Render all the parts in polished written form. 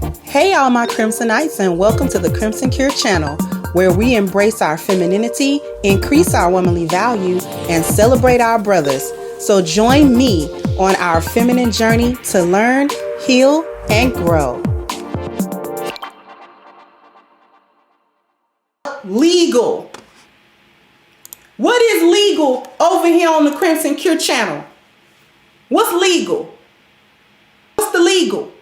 Hey all my Crimsonites, and welcome to the Crimson Cure channel, where we embrace our femininity, increase our womanly value, and celebrate our brothers. So join me on our feminine journey to learn, heal, and grow. Legal. What is legal over here on the Crimson Cure channel? What's legal? What's the legal?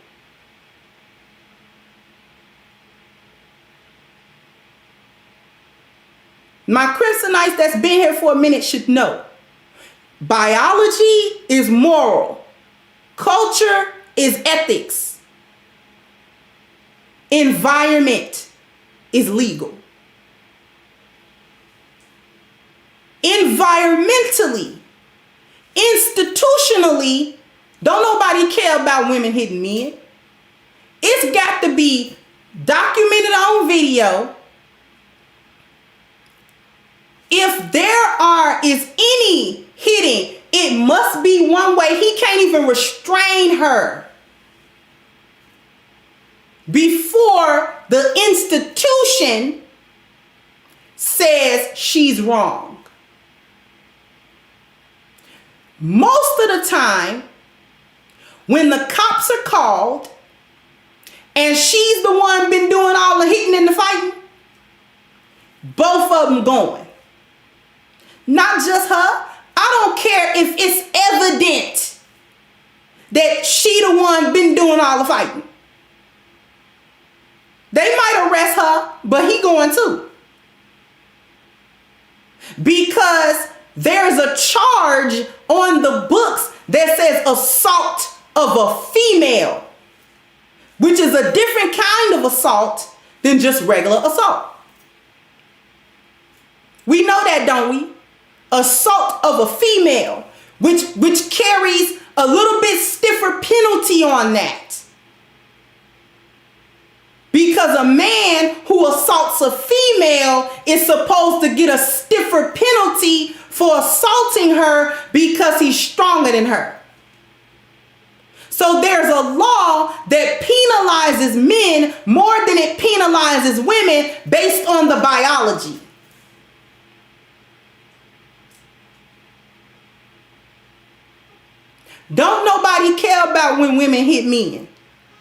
My Crimsonites that's been here for a minute should know. Biology is moral. Culture is ethics. Environment is legal. Environmentally, institutionally, don't nobody care about women hitting men. It's got to be documented on video. If there is any hitting, it must be one way. He can't even restrain her before the institution says she's wrong. Most of the time, when the cops are called and she's the one been doing all the hitting and the fighting, both of them going. Not just her. I don't care if it's evident that she the one been doing all the fighting. They might arrest her, but he going too. Because there's a charge on the books that says assault of a female, which is a different kind of assault than just regular assault. We know that, don't we? Assault of a female, which carries a little bit stiffer penalty on that. Because a man who assaults a female is supposed to get a stiffer penalty for assaulting her because he's stronger than her. So there's a law that penalizes men more than it penalizes women based on the biology. Don't nobody care about when women hit men.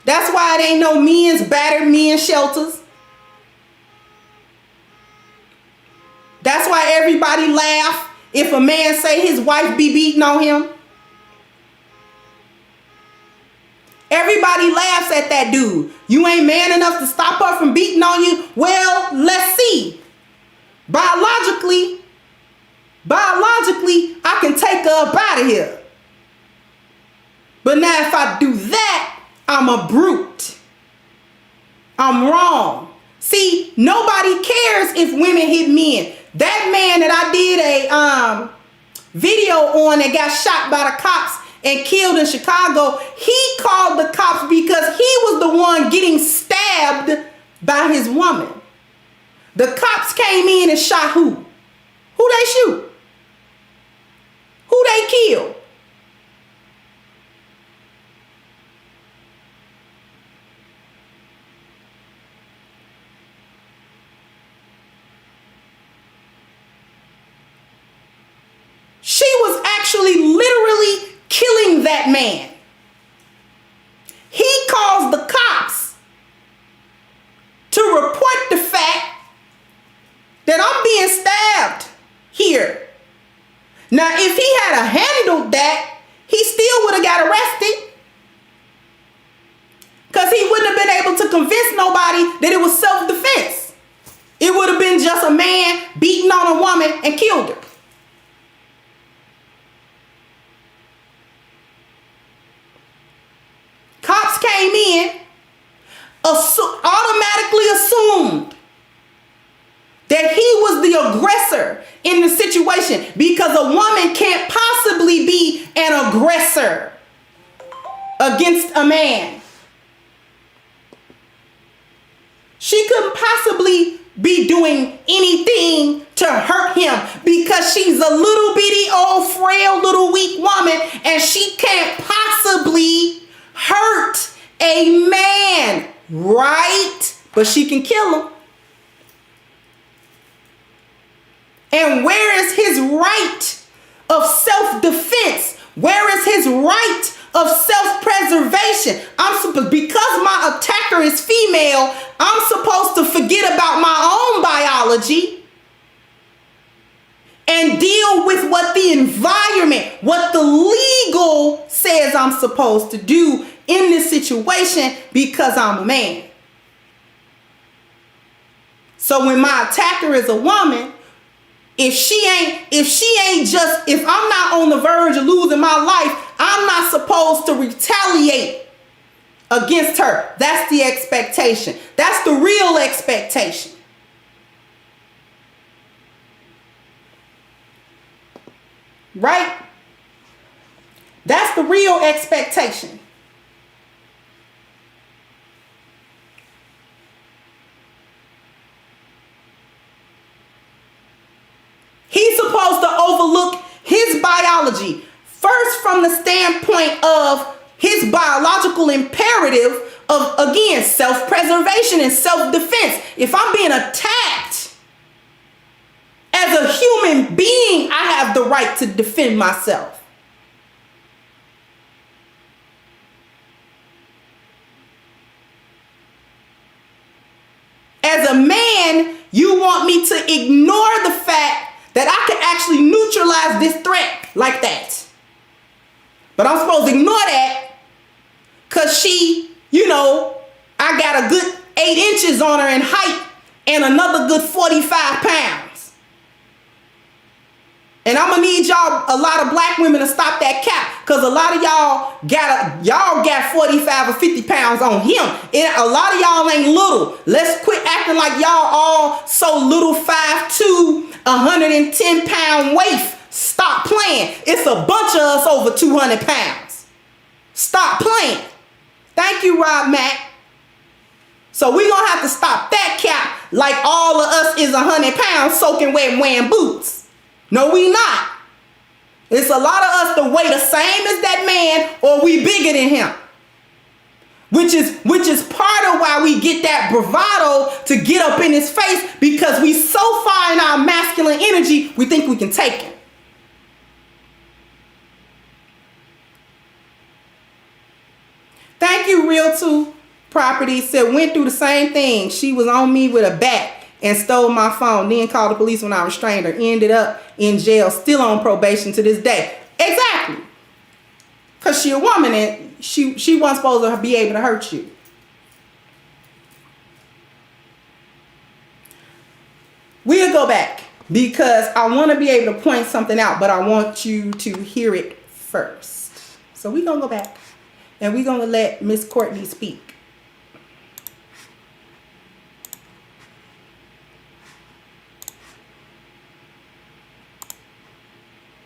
That's why it ain't no men's battered men shelters. That's why everybody laugh if a man say his wife be beating on him. Everybody laughs at that dude. You ain't man enough to stop her from beating on you. Well, let's see. Biologically, I can take her up out of here. But now if I do that, I'm a brute. I'm wrong. See, nobody cares if women hit men. That man that I did a video on that got shot by the cops and killed in Chicago, he called the cops because he was the one getting stabbed by his woman. The cops came in and shot who? Who they shoot? Who they kill? She was actually literally killing that man. He calls the cops to report the fact that I'm being stabbed here. Now, if he had handled that, he still would have got arrested. Because he wouldn't have been able to convince nobody that it was self-defense. It would have been just a man beating on a woman and killed her. Cops came in, automatically assumed that he was the aggressor in the situation because a woman can't possibly be an aggressor against a man. She couldn't possibly be doing anything to hurt him because she's a little bitty old frail little weak woman and she can't possibly hurt a man. Right? But she can kill him. And where is his right of self-defense? Where is his right of self-preservation? Because my attacker is female, I'm supposed to forget about my own biology and deal with what the environment, what the legal says I'm supposed to do in this situation because I'm a man. So when my attacker is a woman, if I'm not on the verge of losing my life, I'm not supposed to retaliate against her. That's the expectation. That's the real expectation. Right? That's the real expectation. He's supposed to overlook his biology first from the standpoint of his biological imperative of, again, self-preservation and self-defense. If I'm being attacked as a human being, I have the right to defend myself. As a man, you want me to ignore the fact that I can actually neutralize this threat like that. But I'm supposed to ignore that because she, I got a good 8 inches on her in height and another good 45 pounds. And I'm going to need a lot of black women to stop that cap, because a lot of y'all got 45 or 50 pounds on him. And a lot of y'all ain't little. Let's quit acting like y'all all so little, 5'2", 110-pound waif. Stop playing. It's a bunch of us over 200 pounds. Stop playing. Thank you, Rob Mack. So we're going to have to stop that cap like all of us is 100 pounds soaking wet and wearing boots. No, we not. It's a lot of us that weigh the same as that man, or we bigger than him. Which is part of why we get that bravado to get up in his face, because we so far in our masculine energy, we think we can take him. Thank you, Real 2 Property. Said, went through the same thing. She was on me with a bat and stole my phone, then called the police when I restrained her. Ended up in jail, still on probation to this day. Exactly. Because she a woman and she wasn't supposed to be able to hurt you. We'll go back because I want to be able to point something out, but I want you to hear it first. So we're going to go back and we're going to let Miss Courtney speak.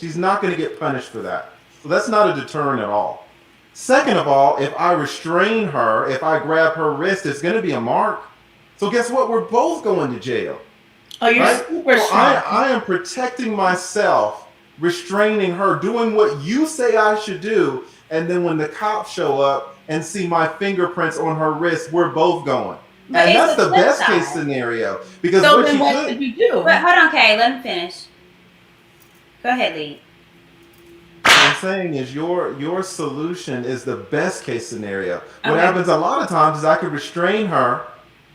She's not going to get punished for that. So that's not a deterrent at all. Second of all, if I restrain her, if I grab her wrist, it's going to be a mark. So guess what? We're both going to jail. Oh, you're right? super So smart. I am protecting myself, restraining her, doing what you say I should do. And then when the cops show up and see my fingerprints on her wrist, we're both going. But And it's that's the the flip best side. case scenario. Because So what then she what could... did you do? But hold on, Kay. Let me finish. Go ahead, Lee. What I'm saying is your solution is the best case scenario. What Okay. happens a lot of times is I could restrain her,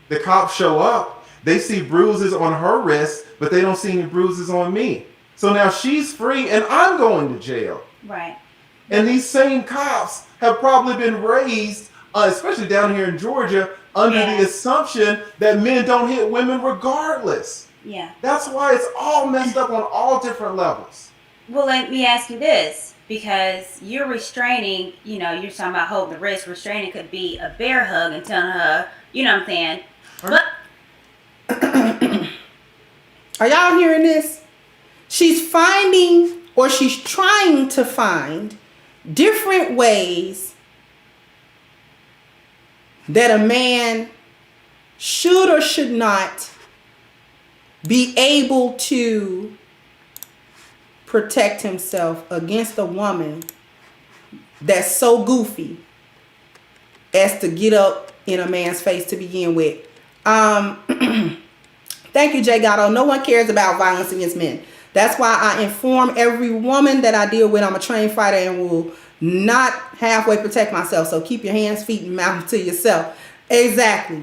the cops show up, they see bruises on her wrist, but they don't see any bruises on me. So now she's free and I'm going to jail. Right. And these same cops have probably been raised, especially down here in Georgia, under Yeah. the assumption that men don't hit women regardless. Yeah. That's why it's all messed up on all different levels. Well, let me ask you this, because you're restraining, you're talking about holding the wrist. Restraining could be a bear hug and telling her, you know what I'm saying? But Are y'all hearing this? She's finding, or she's trying to find, different ways that a man should or should not be able to protect himself against a woman that's so goofy as to get up in a man's face to begin with. Thank you, Jay Gatto. No one cares about violence against men. That's why I inform every woman that I deal with I'm a trained fighter and will not halfway protect myself. So keep your hands, feet, and mouth to yourself. Exactly.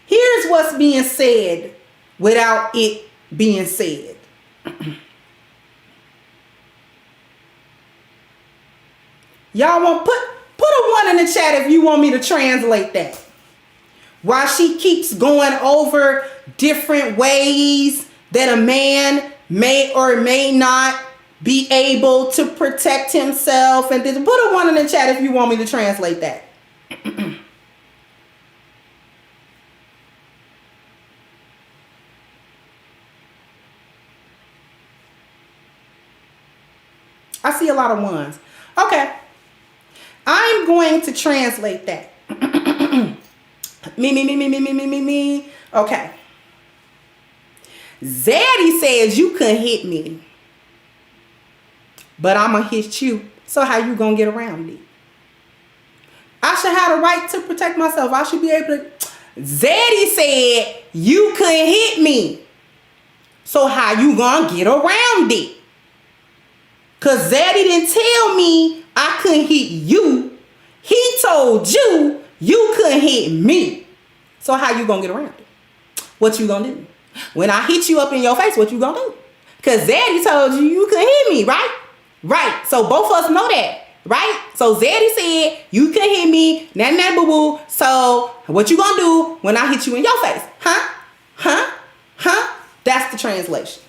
Here's what's being said without it being said. Y'all want put a 1 in the chat if you want me to translate that. While she keeps going over different ways that a man may or may not be able to protect himself, and put a 1 in the chat if you want me to translate that. I see a lot of 1s. Okay. I'm going to translate that. Me. Okay. Zaddy says you couldn't hit me, but I'm going to hit you. So how you going to get around me? I should have the right to protect myself. I should be able to. Zaddy said you couldn't hit me. So how you going to get around it? Because Zaddy didn't tell me I couldn't hit you. He told you you couldn't hit me. So how you gonna get around it? What you gonna do? When I hit you up in your face, what you gonna do? Because Zaddy told you you couldn't hit me, right? Right. So both of us know that, right? So Zaddy said you couldn't hit me, that boo-boo. So what you gonna do when I hit you in your face? Huh? That's the translation.